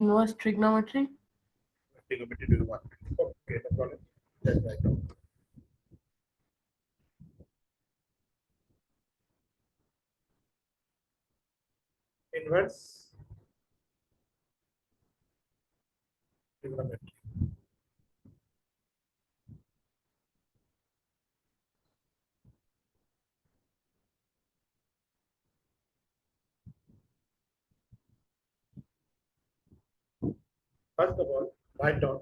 Inverse trigonometry. Trigonometry do you want? Okay, no problem. That's right. Inverse trigonometry. First of all, write down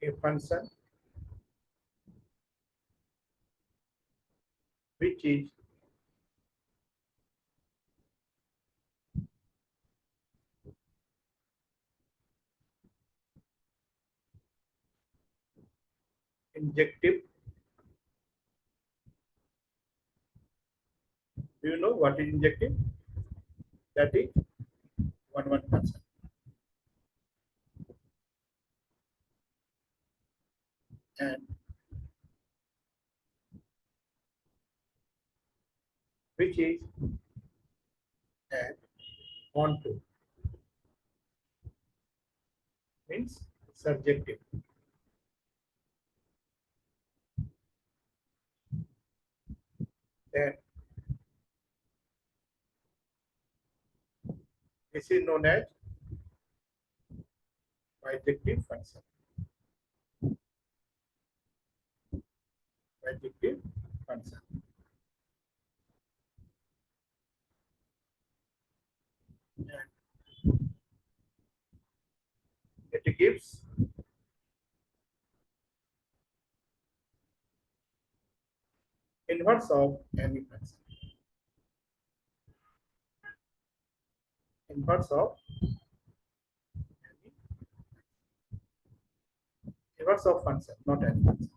a function which is injective. Do you know what is injective? That is one function. And which is and onto means subjective. Then this is known as bijective function. Bijective function. And it gives inverse of any function. Inverse of any inverse of function, not any function.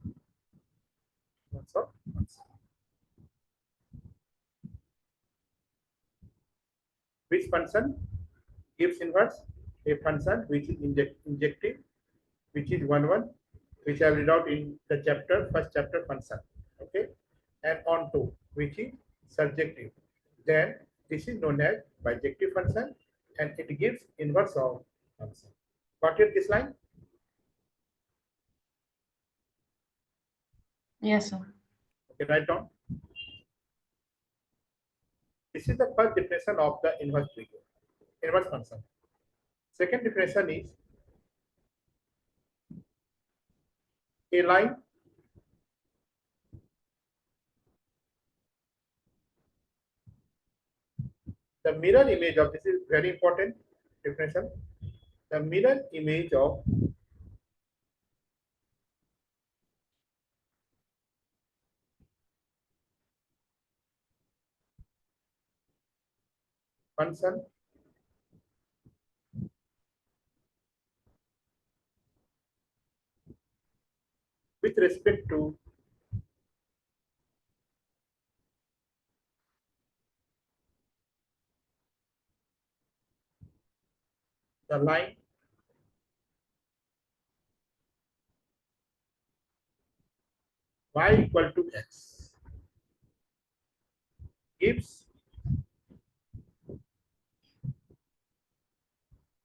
Inverse of function. Which function gives inverse? A function which is injective, which is one, which I will read out in the chapter, first chapter function. Okay, and onto which is subjective. Then this is known as bijective function, and it gives inverse of function. Got it? This line? Yes, sir. Okay, write down. This is the first definition of the inverse figure, inverse function. Second definition is a line the mirror image of this is very important definition. The mirror image of function with respect to the line y equal to x gives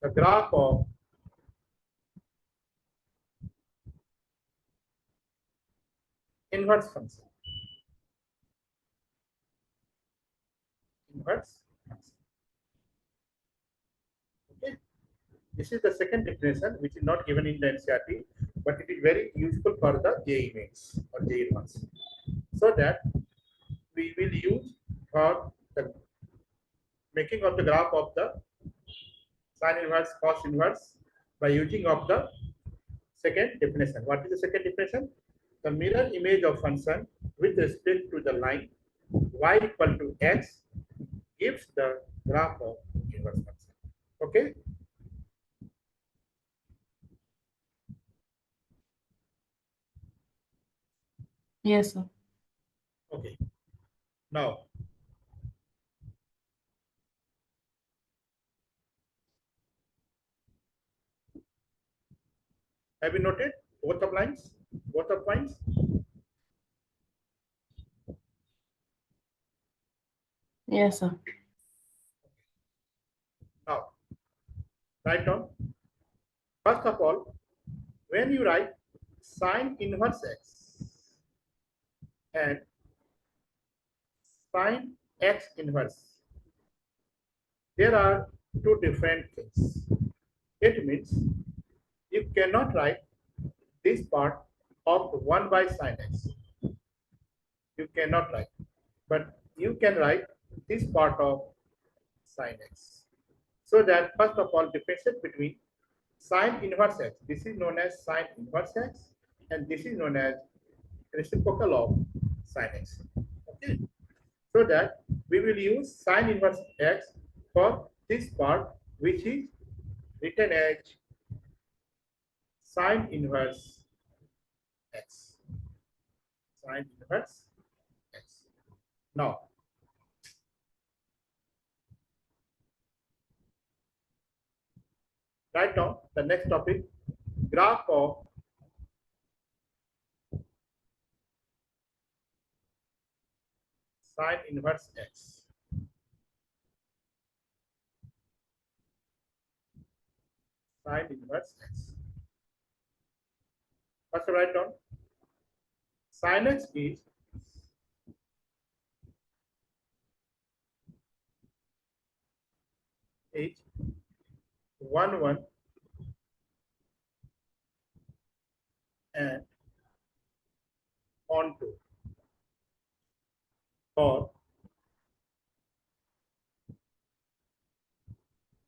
the graph of inverse function. Inverse function. Okay. This is the second definition, which is not given in the NCRT, but it is very useful for the JEE mains or JEE ones. So that we will use for the making of the graph of the sin inverse, cos inverse by using of the second definition. What is the second definition? The mirror image of function with respect to the line y equal to x gives the graph of inverse function. Okay. Yes, sir. Okay. Now, have you noted both of lines, both of points? Yes, sir. Now, write down. First of all, when you write sine inverse x and sine x inverse, there are two different things. It means you cannot write this part of 1 by sine x. You cannot write, but you can write this part of sine x. So that first of all, differentiate between sine inverse x. This is known as sine inverse x, and this is known as reciprocal of sine x. Okay, so that we will use sine inverse x for this part, which is written as sine inverse x. Sine inverse x. Now, write down the next topic, graph of sine inverse x. Sine inverse x. First, write down sin x is h 1 and on 2 or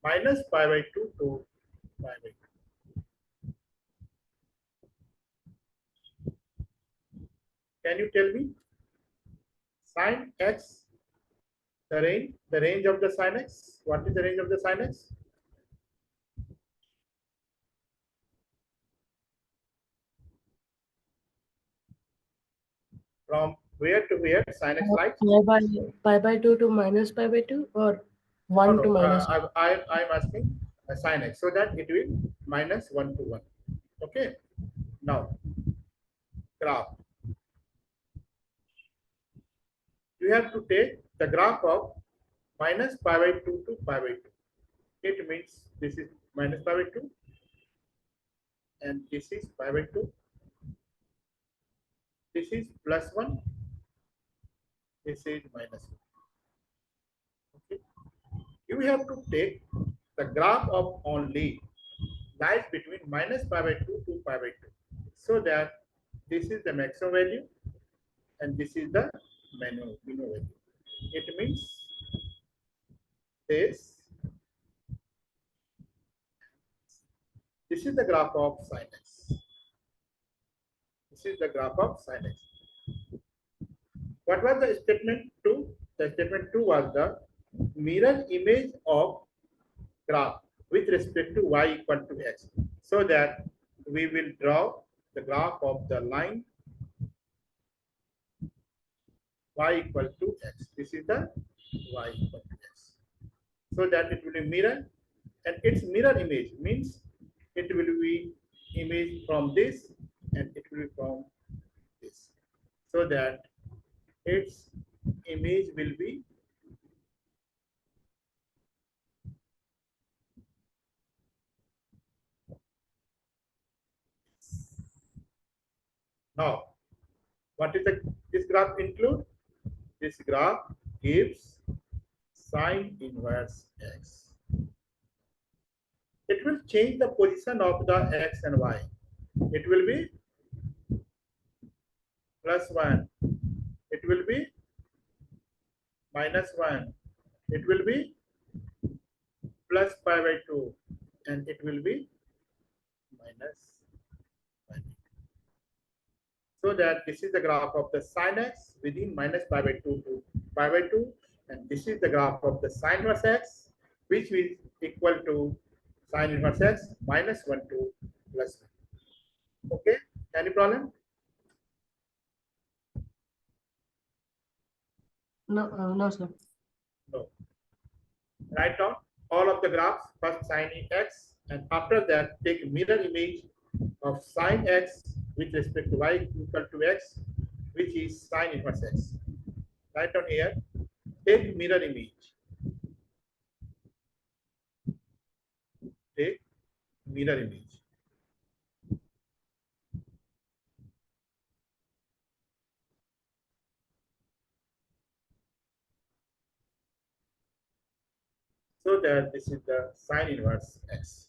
minus pi by 2 to pi by 2. Can you tell me sin x, the range of the sin x? What is the range of the sin x? From where to where sin x lies? Pi by 2 to minus pi by 2 or No, 1 no. to minus. I'm asking sin x, so that it will minus 1 to 1. Okay. Now, graph. You have to take the graph of minus pi by 2 to pi by 2. It means this is minus pi by 2 and this is pi by 2. This is plus 1. This is minus 1. Okay. You have to take the graph of only lies between minus pi by 2 to pi by 2. So that this is the maximum value and this is the minimum value. It means this is the graph of sin x. This is the graph of sin x. What was the statement 2? The statement 2 was the mirror image of graph with respect to y equal to x. So that we will draw the graph of the line y equal to x. This is the y equal to x. So that it will be mirror, and its mirror image means it will be image from this and it will be from this. So that its image will be now. What is this graph include? This graph gives sine inverse x. It will change the position of the x and y. It will be plus 1. It will be minus 1. It will be plus pi by 2. And it will be minus pi by 2. So that this is the graph of the sin x within minus pi by 2 to pi by 2. And this is the graph of the sine inverse x, which is equal to sine inverse x minus 1 to plus 1. Okay, any problem? No, sir. No. Write down all of the graphs, first sine x, and after that take mirror image of sine x with respect to y equal to x, which is sine inverse x. Write down here Take mirror image. Take mirror image. So that this is the sine inverse x.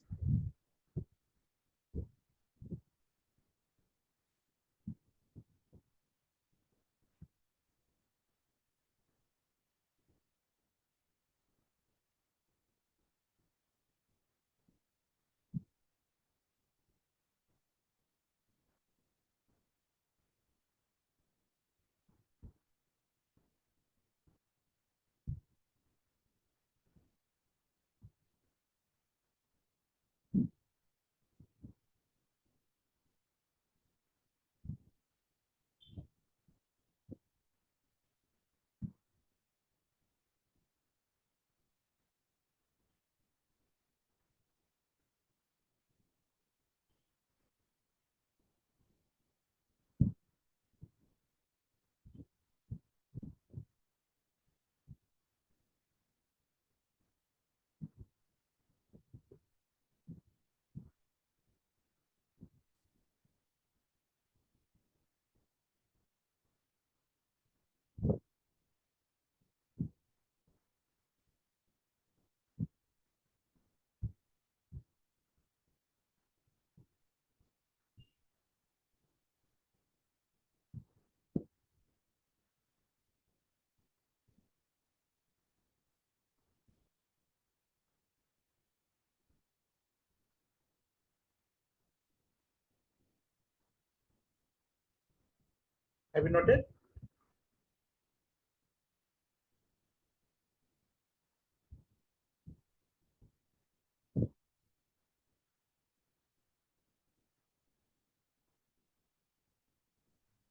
Have you noted?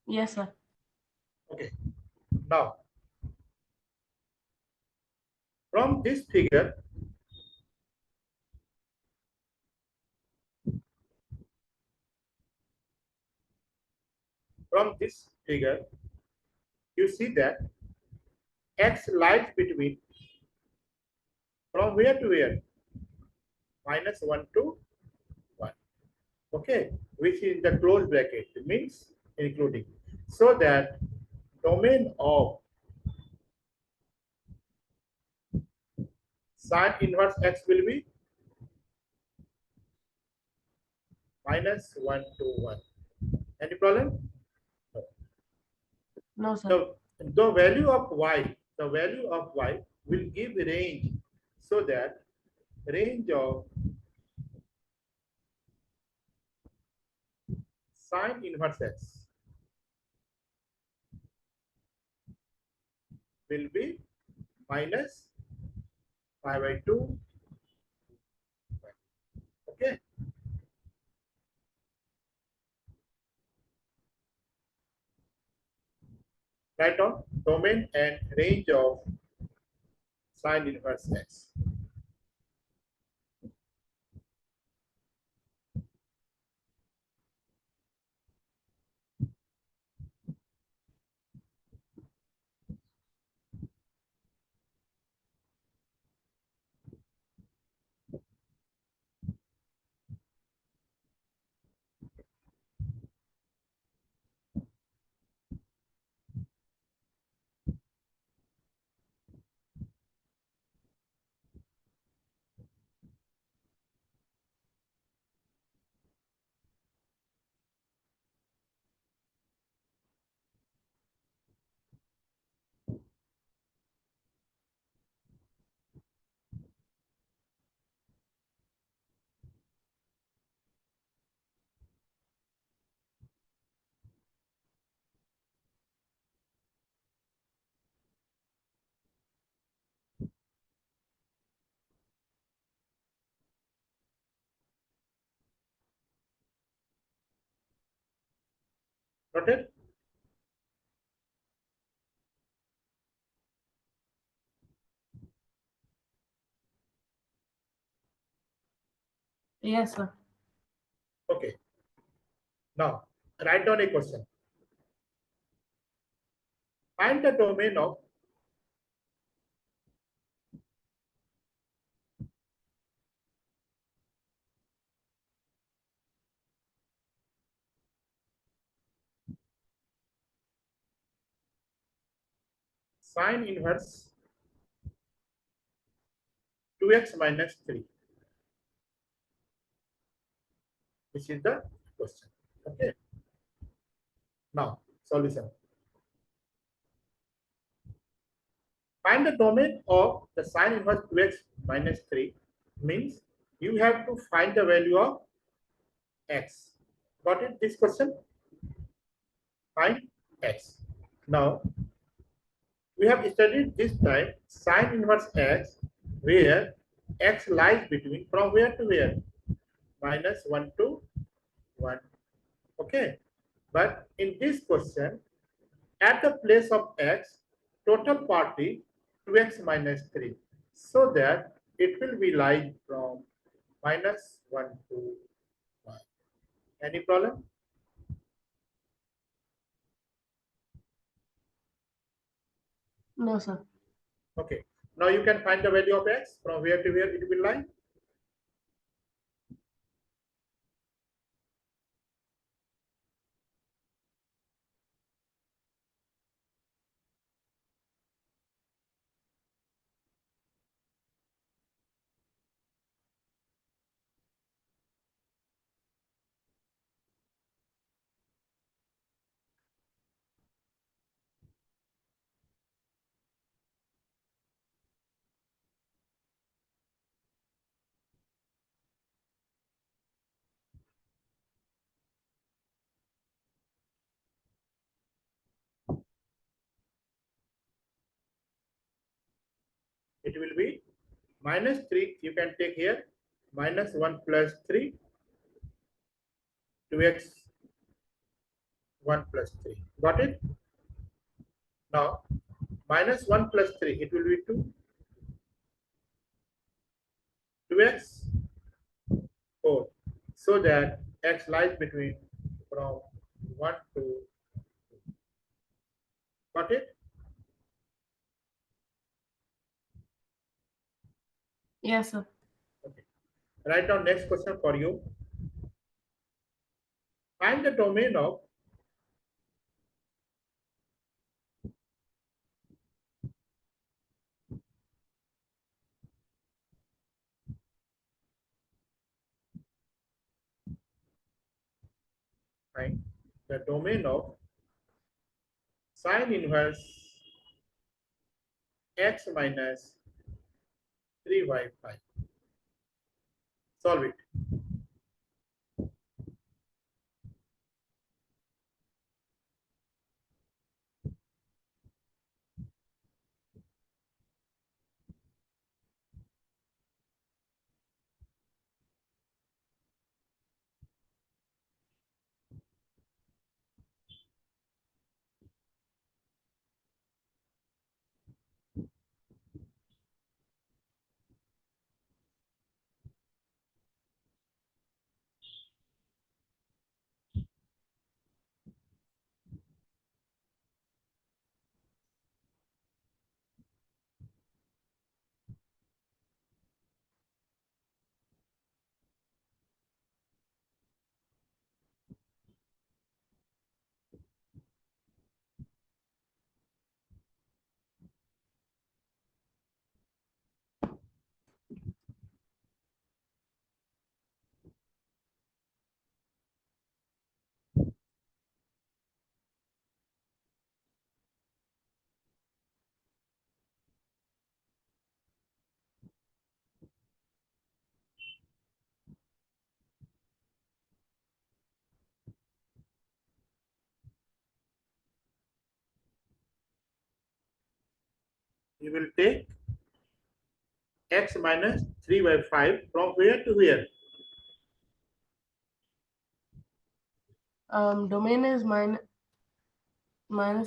Yes, sir. Okay. Now, from this figure, you see that x lies between from where to where? -1 to 1. Okay, which is the closed bracket means including. So that domain of sine inverse x will be -1 to 1. Any problem? No. No, sir. The value of y will give range, so that range of sine inverse x will be minus pi by 2. Okay. Write down domain and range of sine inverse x. Noted? Yes, sir. Okay. Now write down a question. Find the domain of sine inverse 2x minus 3. This is the question. Okay. Now, solution. Find the domain of the sine inverse 2x minus 3 means you have to find the value of x. Got it? This question? Find x. Now, we have studied this time sine inverse x where x lies between from where to where? Minus 1 to 1. Okay. But in this question, at the place of x, total part is 2x minus 3. So that it will be lying from minus 1 to 1. Any problem? No, sir. Okay. Now you can find the value of x from where to where it will lie. It will be minus 3. You can take here minus 1 plus 3, 2x 1 plus 3. Got it? Now, minus 1 plus 3, it will be 2. 2x 4. So that x lies between from 1 to 2. Got it? Yes, sir. Okay. Write down next question for you. Find the domain of find the domain of sine inverse x minus 3y5. Solve it. You will take x minus 3y5 from where to where? Domain is minus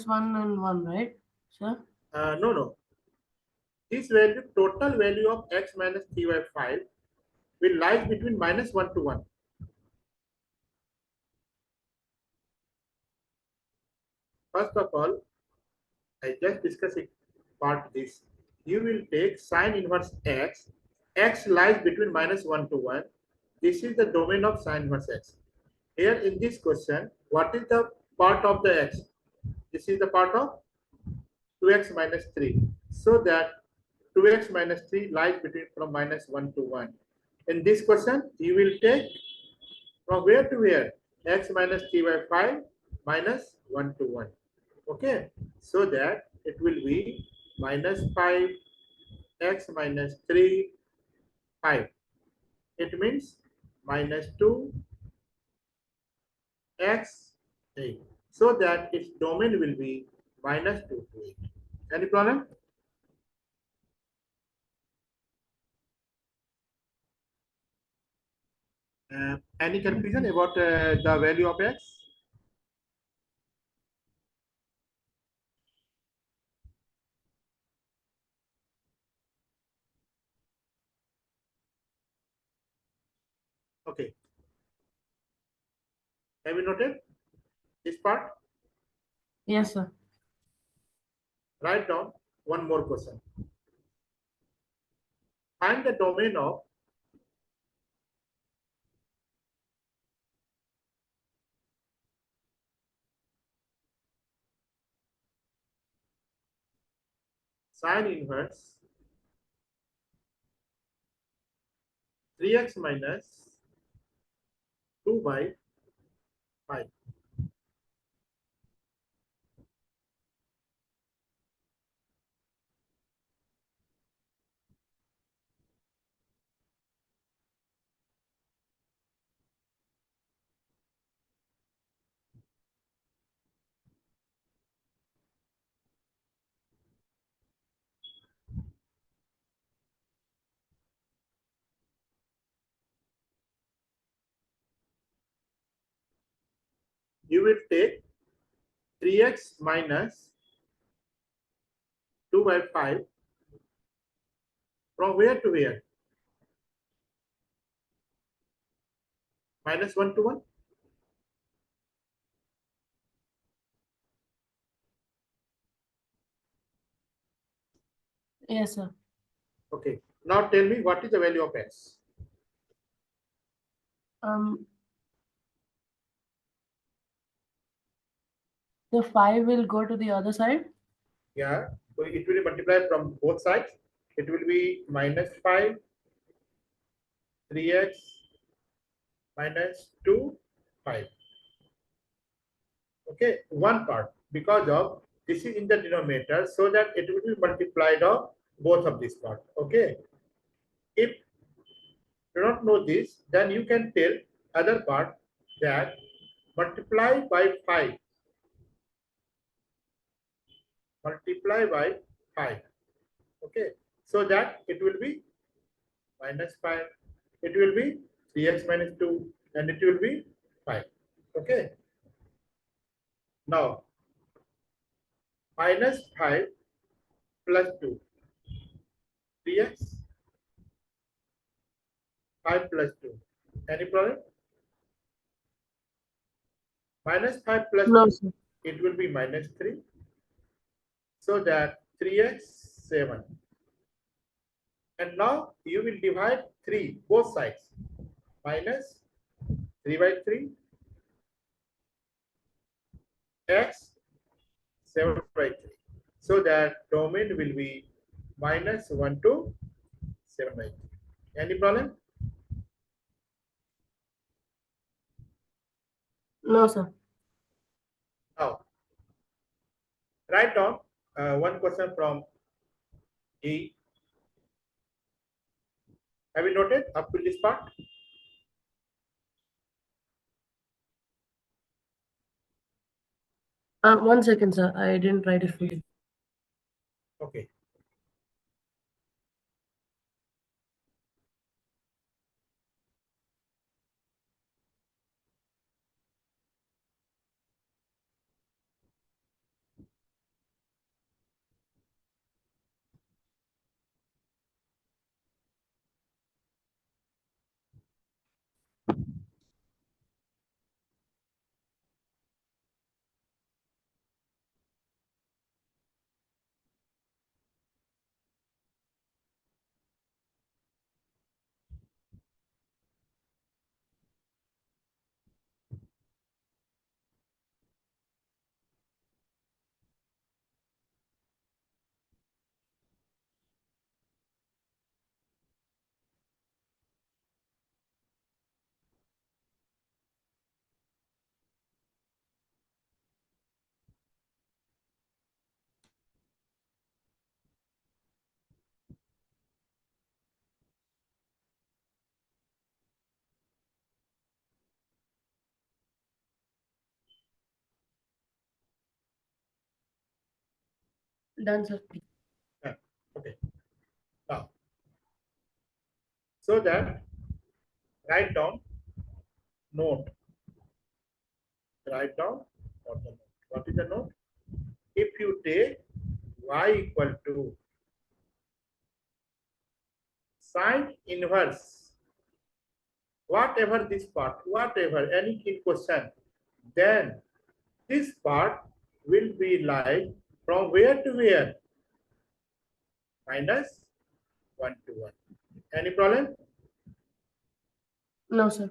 1 and 1, right, sir? No, no. This value, total value of x minus 3y5 will lie between minus 1 to 1. First of all, I just discussed it part this. You will take sine inverse x. X lies between minus 1 to 1. This is the domain of sine inverse x. Here in this question, what is the part of the x? This is the part of 2x minus 3. So that 2x minus 3 lies between from minus 1 to 1. In this question, you will take from where to where? X minus 3 by 5 minus 1 to 1. Okay, so that it will be minus 5 x minus 3 5. It means minus 2 x 8. So that its domain will be minus 2 to 8. Any problem? Any confusion about the value of x? Okay. Have you noted this part? Yes, sir. Write down one more question. Find the domain of sine inverse 3x minus 2 by 5. You will take 3x minus 2 by 5 from where to where? Minus 1 to 1? Yes, sir. Okay. Now tell me what is the value of x? Um, the 5 will go to the other side. Yeah. So it will be multiplied from both sides. It will be minus 5, 3x minus 2, 5. Okay. One part because of this is in the denominator so that it will be multiplied of both of this part. Okay. If you do not know this, then you can tell other part that multiply by 5. Multiply by 5. Okay. So that it will be minus 5. It will be 3x minus 2 and it will be 5. Okay. Now minus 5 plus 2. 3x 5 plus 2. Any problem? Minus 5 plus No, 2. sir. It will be minus 3. So that 3x 7. And now you will divide 3 both sides. Minus 3 by 3 x 7 by 3. So that domain will be minus 1 to 7 by 3. Any problem? No, sir. Now, write down one question from E. Have you noted up to this part? One second, sir. I didn't write it fully. Okay. Done, sir. Okay. Now, so that write down note. Write down what the note. What is the note? If you take y equal to sine inverse, whatever this part, whatever any key question, then this part will be like from where to where? Minus 1 to 1. Any problem? No, sir.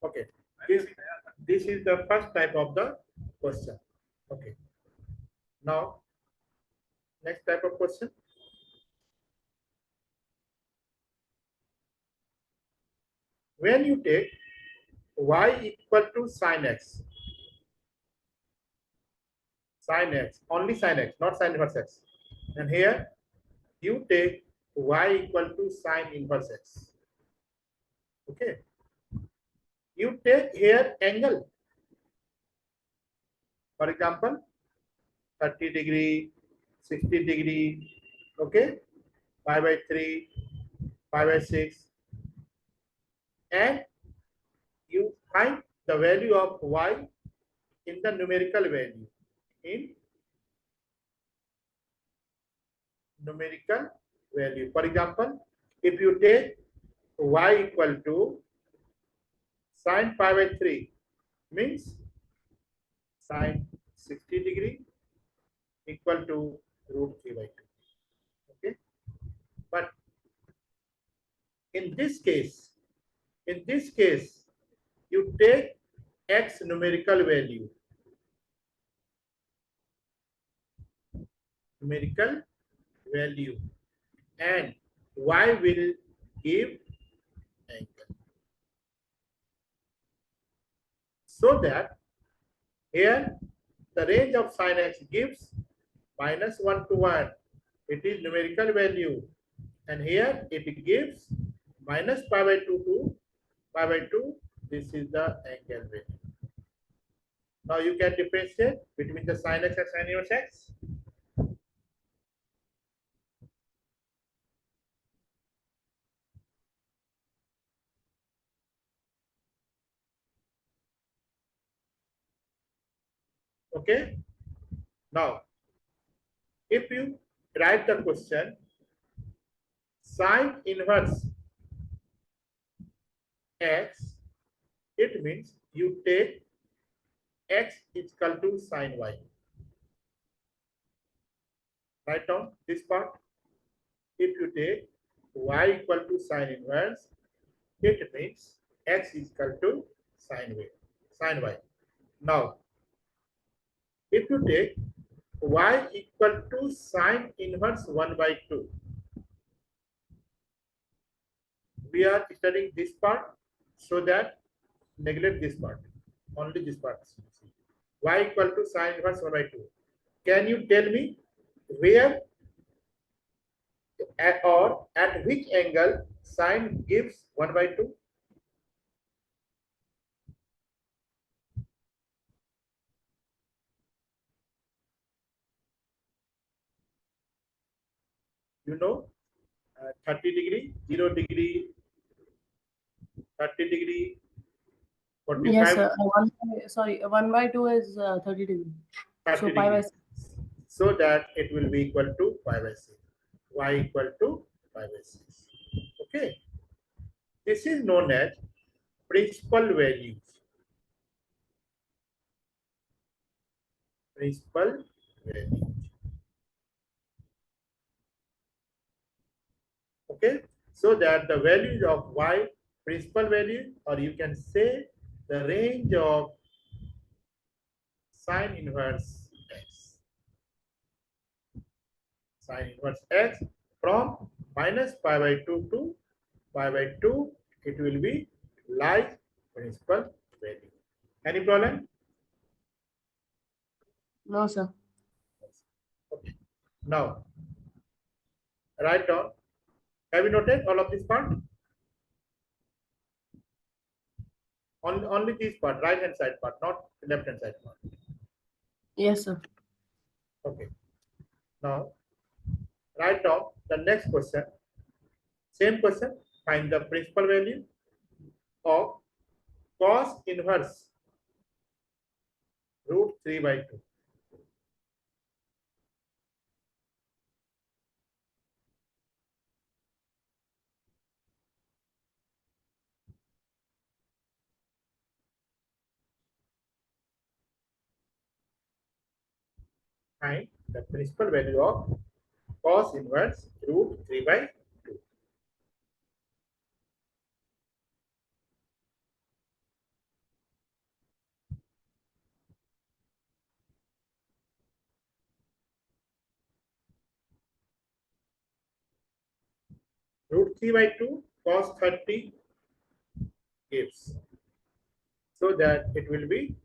Okay. This is the first type of the question. Okay. Now, next type of question. When you take y equal to sine x, only sine x, not sine inverse x. And here you take y equal to sine inverse x. Okay. You take here angle. For example, 30 degree, 60 degree, okay, 5 by 3, 5 by 6, and you find the value of y in the numerical value. In numerical value. For example, if you take y equal to sine pi by 3, means sine 60 degree equal to root 3 by 2. Okay. But in this case, you take x numerical value. And y will give angle. So that here the range of sin x gives minus 1 to 1. It is numerical value. And here it gives minus pi by 2 to pi by 2. This is the angle value. Now you can differentiate between the sin x and sin inverse x. Okay. Now, if you write the question, sine inverse x, it means you take x is equal to sine y. Write down this part. If you take y equal to sine inverse, it means x is equal to sine y. Now, if you take y equal to sine inverse 1 by 2, we are studying this part so that neglect this part, only this part. Y equal to sine inverse 1 by 2. Can you tell me where or at which angle sine gives 1 by 2? You know, 30 degree, 0 degree, 30 degree, Yes, 45, sir. 1/2 is 30 degree. 30 So pi by degree. So that it will be equal to pi by 6. Y equal to pi by 6. Okay. This is known as principal values. Principal values. Okay. So that the values of y principal value, or you can say the range of sine inverse x. Sine inverse x from minus pi by 2 to pi by 2, it will be like principal value. Any problem? no, sir. Okay. Now, write down. Have you noted all of this part? Only this part, right hand side part, not left hand side part. Yes, sir. Okay. Now, write down the next question. Same question. Find the principal value of cos inverse root 3 by 2. Find the principal value of cos inverse root 3 by 2. Root 3 by 2 cos 30 gives. So that it will be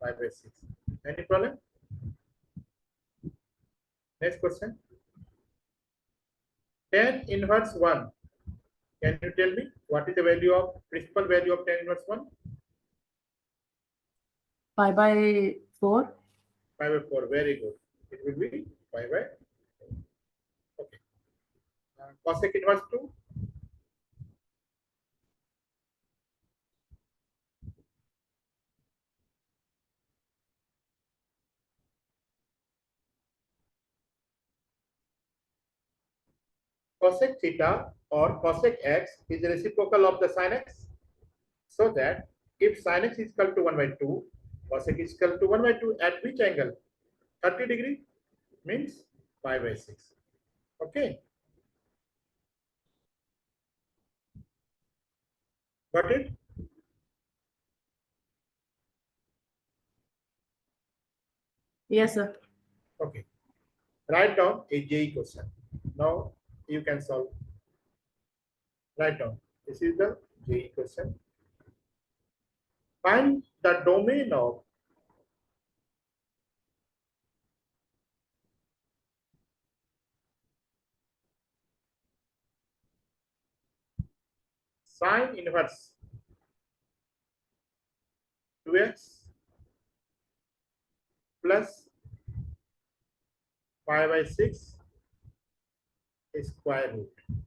5 by 6. Any problem? Next question. Tan inverse 1. Can you tell me what is the value of principal value of tan inverse 1? 5 by 4. 5 by 4. Very good. It will be 5 by 4. Okay. Cosec inverse 2. Cosec theta or cosec x is the reciprocal of the sin x. So that if sin x is equal to 1 by 2, cosec is equal to 1 by 2 at which angle? 30 degree means 5 by 6. Okay. Got it? Yes, sir. Okay. Write down a JEE question. Now you can solve. Write down. This is the JEE question. Find the domain of sine inverse 2x plus 5 by 6 square root.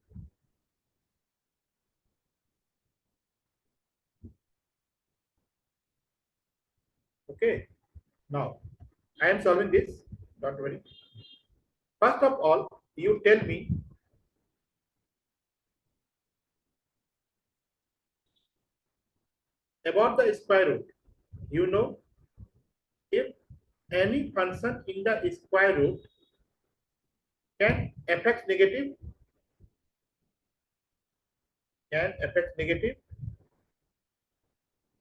Okay. Now I am solving this. Don't worry. First of all, you tell me about the square root. You know, if any function in the square root can affect negative,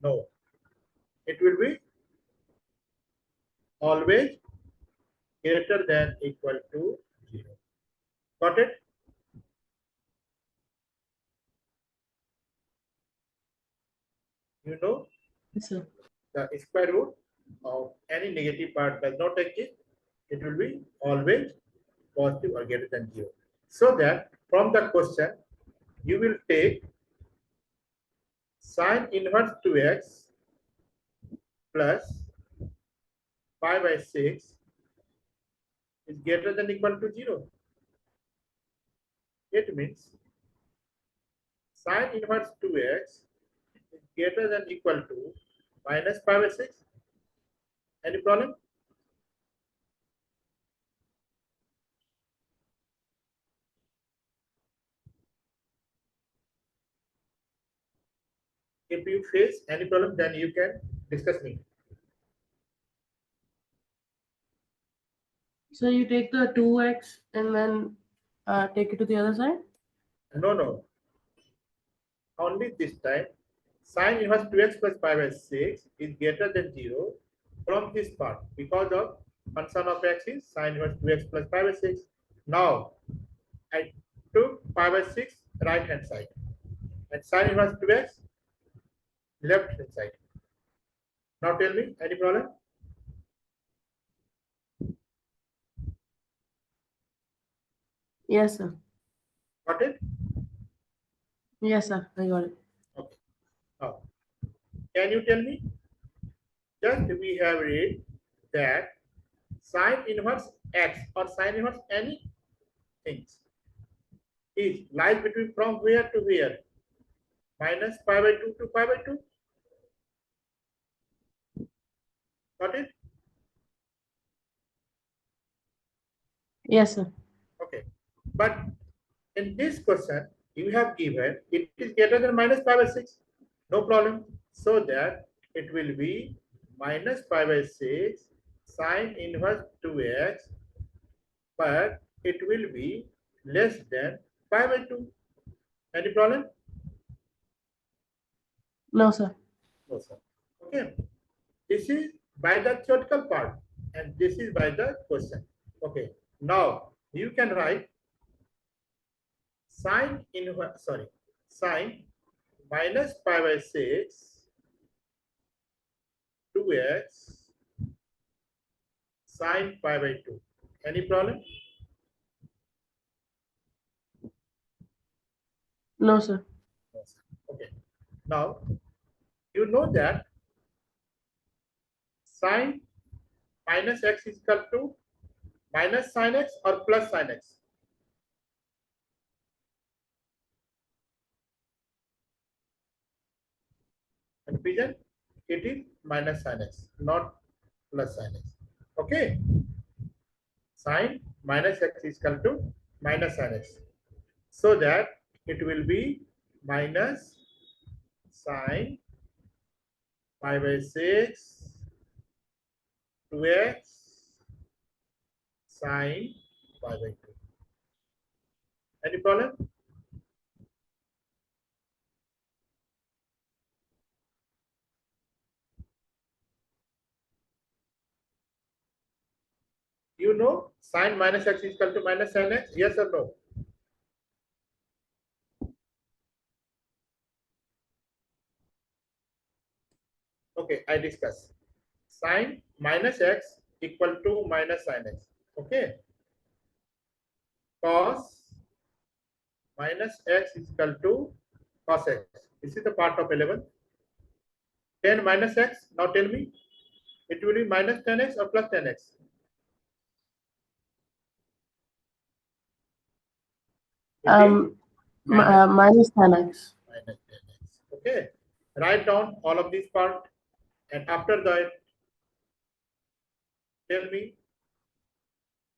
no, it will be always greater than equal to 0. Got it? You know, Yes, sir. the square root of any negative part does not exist. It will be always positive or greater than 0. So that from the question, you will take sine inverse 2x plus 5 by 6 is greater than equal to 0. It means sine inverse 2x is greater than equal to minus 5 by 6. Any problem? If you face any problem, then you can discuss me. So you take the 2x and then take it to the other side? No, no. Only this time, sine inverse 2x plus 5 by 6 is greater than 0 from this part because of function of x is sine inverse 2x plus 5 by 6. Now, I took 5 by 6 right hand side and sine inverse 2x left hand side. Now tell me, any problem? Yes, sir. Got it? Yes, sir. I got it. Okay. Now, can you tell me? Just we have read that sine inverse x or sine inverse any things is lies between from where to where? Minus pi by 2 to pi by 2. Got it? Yes, sir. Okay. But in this question, you have given it is greater than minus pi by 6. No problem. So that it will be minus pi by 6 sine inverse 2x, but it will be less than pi by 2. Any problem? No, sir. No, sir. Okay. This is by the theoretical part, and this is by the question. Okay. Now you can write sine inverse, sine minus pi by 6 2x sine pi by 2. Any problem? No, sir. No, sir. Okay. Now you know that sine minus x is equal to minus sine x or plus sine x. Confusion? It is minus sine x, not plus sine x. Okay. Sine minus x is equal to minus sine x. So that it will be minus sine pi by 6 2x sine pi by 2. Any problem? You know sine minus x is equal to minus sine x? Yes or no? Okay, I discuss. Sine minus x equal to minus sine x. Okay. Cos minus x is equal to cos x. This is the part of 11. 10 minus x. Now tell me, it will be minus 10x or plus 10x? Minus Minus 10x. minus 10x. Okay. Write down all of these part, and after that, tell me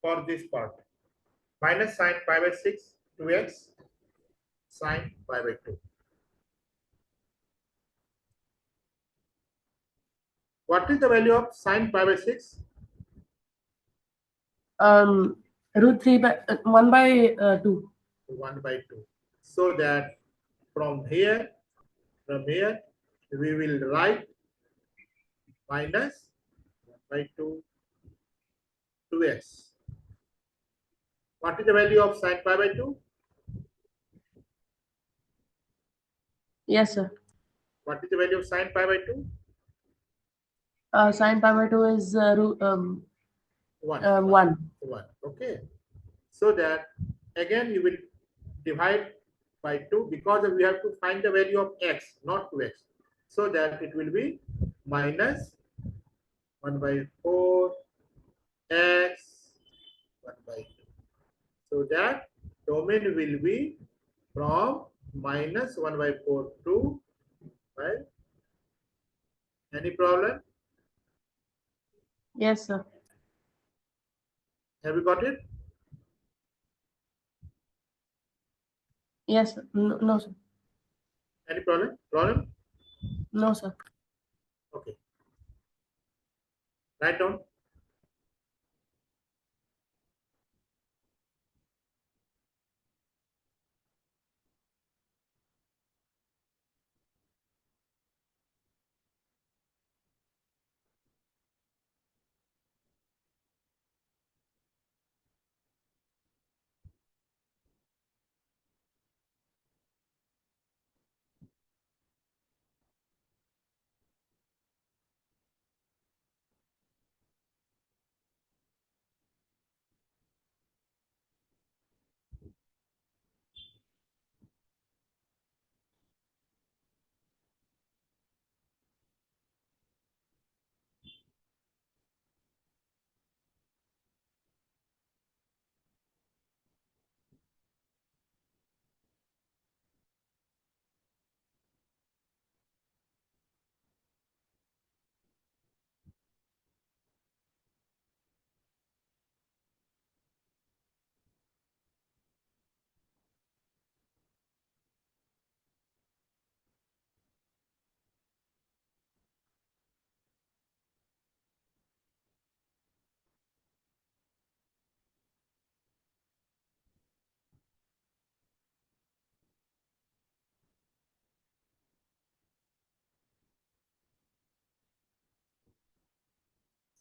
for this part. Minus sine pi by 6 2x sine pi by 2. What is the value of sine pi by 6? Root 3 by 1 by 2. 1 by 2. So that from here, we will write minus 1 by 2 2x. What is the value of sine pi by 2? Yes, sir. What is the value of sine pi by 2? Sine pi by 2 is 1. 1. 1. Okay. So that again you will divide by 2 because we have to find the value of x, not 2x. So that it will be minus 1 by 4 x 1 by 2. So that domain will be from minus 1 by 4 to 5. Any problem? Yes, sir. Have you got it? Yes, sir. No, no, sir. Any problem? Problem? No, sir. Okay. Write down.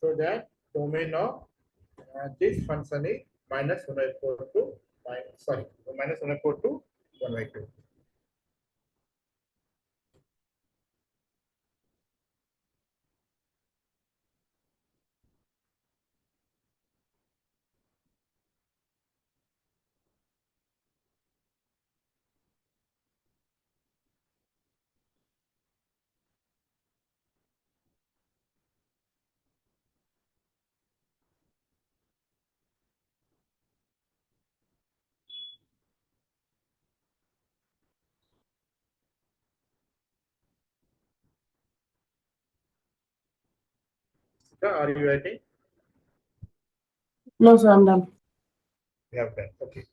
So that domain of this function is minus 1 by 4 to minus 1 by 4 to 1 by 2. Are you writing? No, sir, I'm done. We have done. Okay.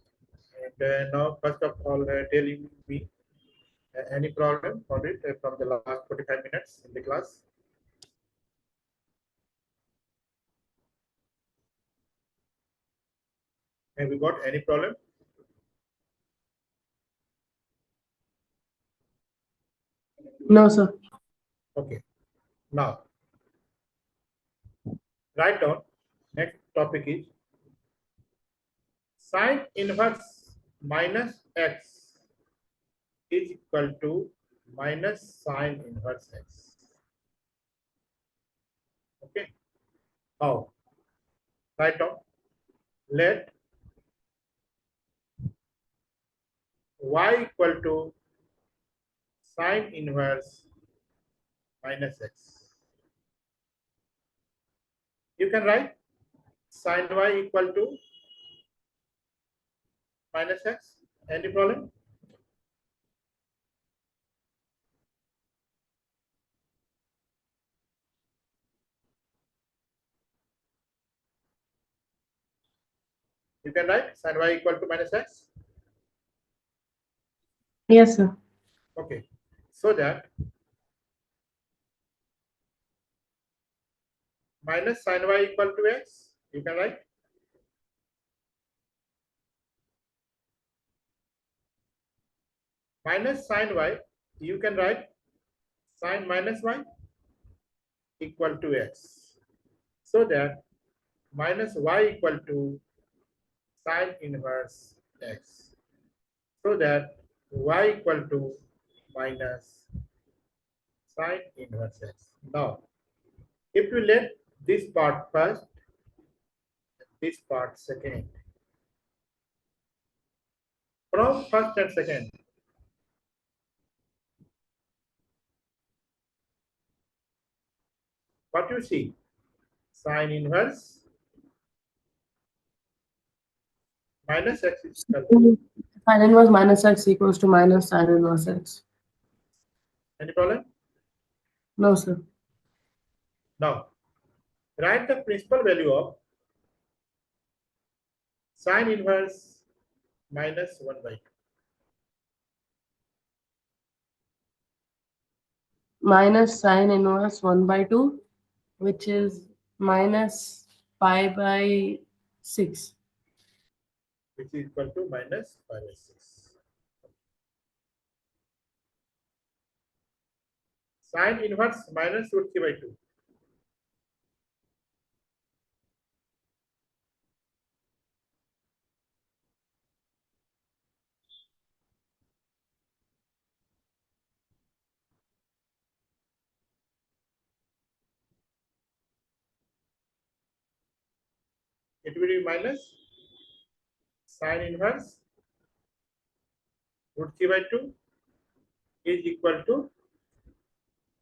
And now, first of all, tell me any problem on it from the last 45 minutes in the class? Have you got any problem? No, sir. Okay. Now, write down. Next topic is sine inverse minus x is equal to minus sine inverse x. Okay. How? Write down. Let y equal to sine inverse minus x. You can write sine y equal to minus x. Any problem? You can write sine y equal to minus x. Yes, sir. Okay. So that minus sine y equal to x. You can write minus sine y. You can write sine minus y equal to x. So that minus y equal to sine inverse x. So that y equal to minus sine inverse x. Now, if you let this part first, this part second, from first and second, what you see? Sine inverse minus x is equal to. Sine inverse minus x equals to minus sine inverse x. Any problem? No, sir. Now, write the principal value of sine inverse minus 1 by 2. Minus sine inverse 1 by 2, which is minus pi by 6. Which is equal to minus 5 by 6. Sine inverse minus root 3 by 2. It will be minus sine inverse root 3 by 2 is equal to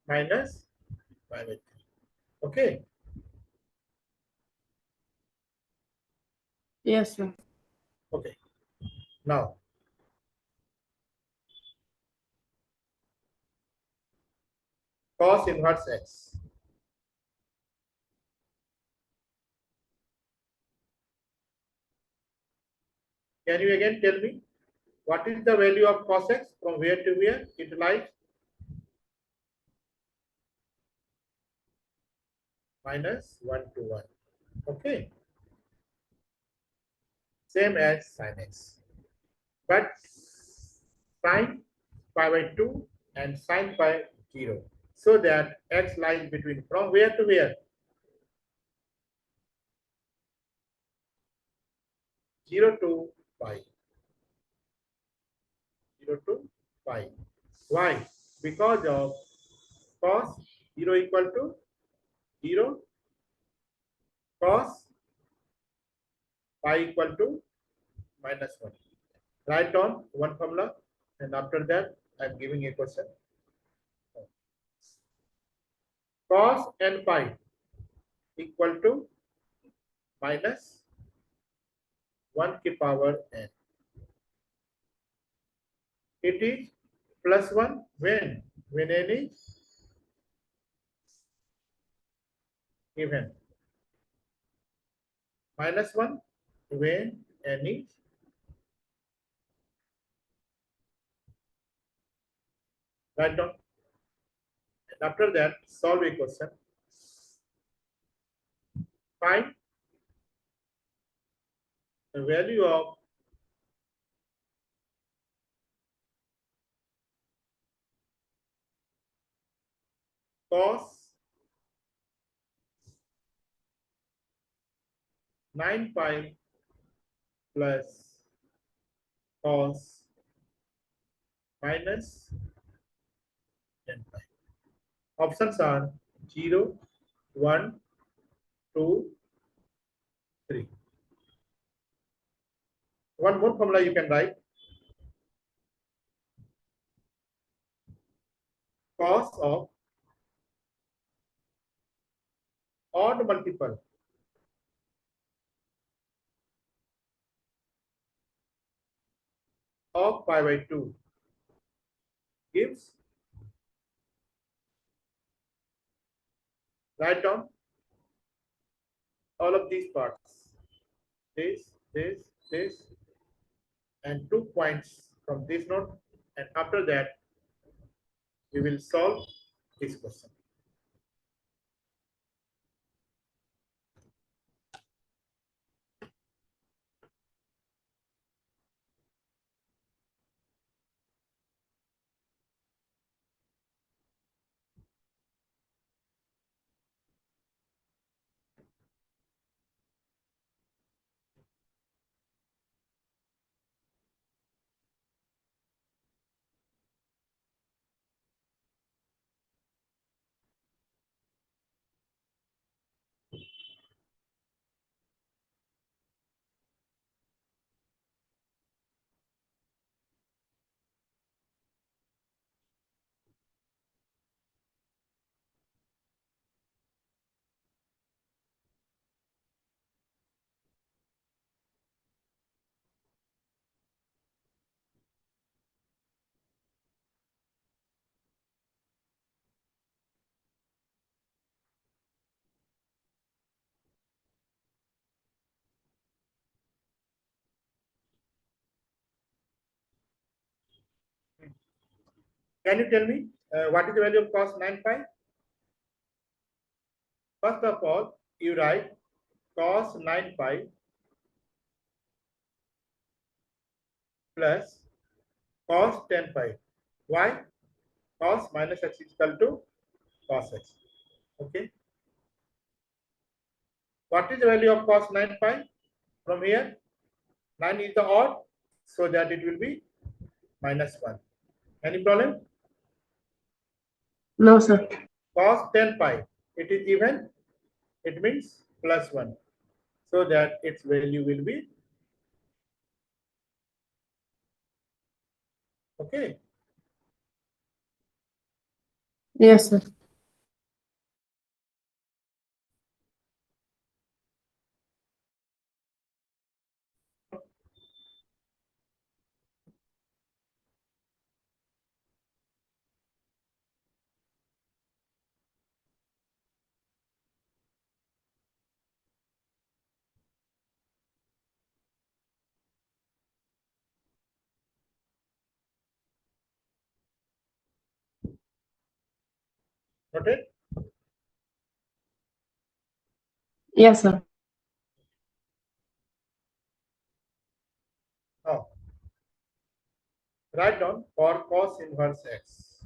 minus 5 by 3. Okay. Yes, sir. Okay. Now, cos inverse x. Can you again tell me what is the value of cos x from where to where it lies? Minus 1 to 1. Okay. Same as sin x. But sine pi by 2 and sine pi 0. So that x lies between from where to where? 0 to pi. 0 to pi. Why? Because of cos 0 equal to 0, cos pi equal to -1. Write on one formula, and after that I am giving a question. Cos n pi equal to minus 1 की power n. It is plus 1 when n is even. Minus 1 when n is write down. And after that solve a question. Find the value of cos 9 pi plus cos minus 10 pi. Options are 0, 1, 2, 3. One more formula you can write. Cos of odd multiple of pi by 2 gives, write down all of these parts. This, and 2 points from this note. And after that, we will solve this question. Can you tell me what is the value of cos 9 pi? First of all, you write cos 9 pi plus cos 10 pi. Why? Cos minus x is equal to cos x. Okay. What is the value of cos 9 pi? From here, 9 is the odd, so that it will be -1. Any problem? No, sir. Cos 10 pi, it is even, it means +1, so that its value will be, okay. Yes, sir. Noted? Yes, sir. Now, write down for cos inverse x.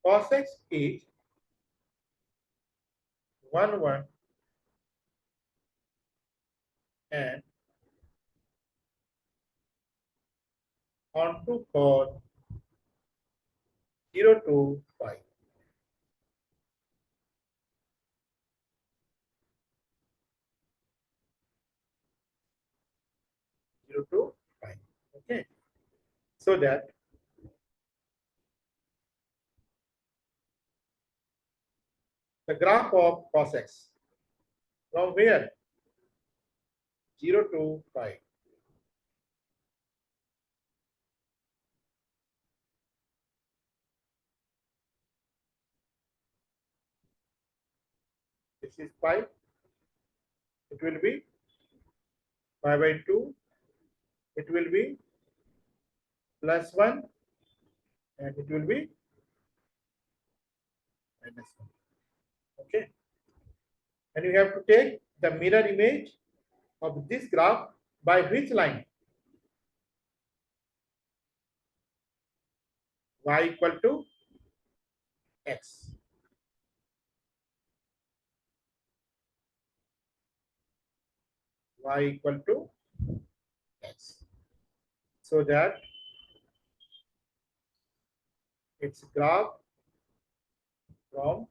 cos x is 1 1 and onto cos 0 to pi. 0 to pi. Okay. So that the graph of cos x from where 0 to pi. This is pi. It will be pi by 2. It will be plus 1 and it will be minus 1. Okay. And you have to take the mirror image of this graph by which line? Y equal to x. Y equal to x. So that its graph from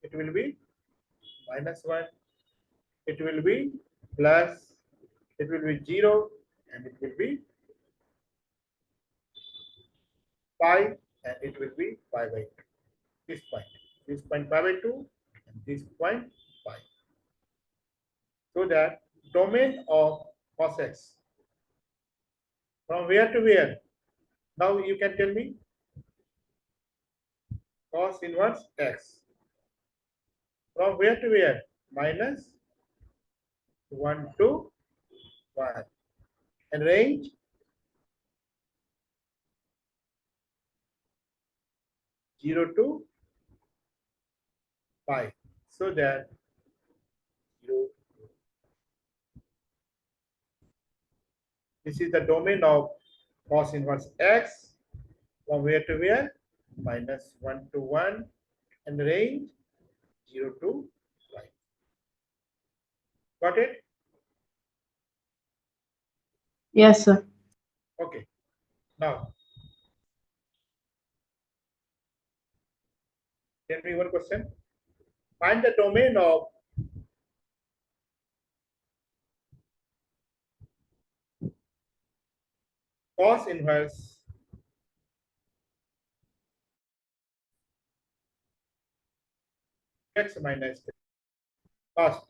it will be minus 1, it will be plus, it will be 0, and it will be pi, and it will be pi by 2. This point pi by 2, and this point pi. So that domain of cos x from where to where? Now you can tell me cos inverse x from where to where? Minus 1 to 1. And range 0 to pi. So that 0. This is the domain of cos inverse x from where to where? Minus 1 to 1 and range 0 to pi. Got it? Yes, sir. Okay. Now, tell me one question. Find the domain of cos inverse x minus 10. First,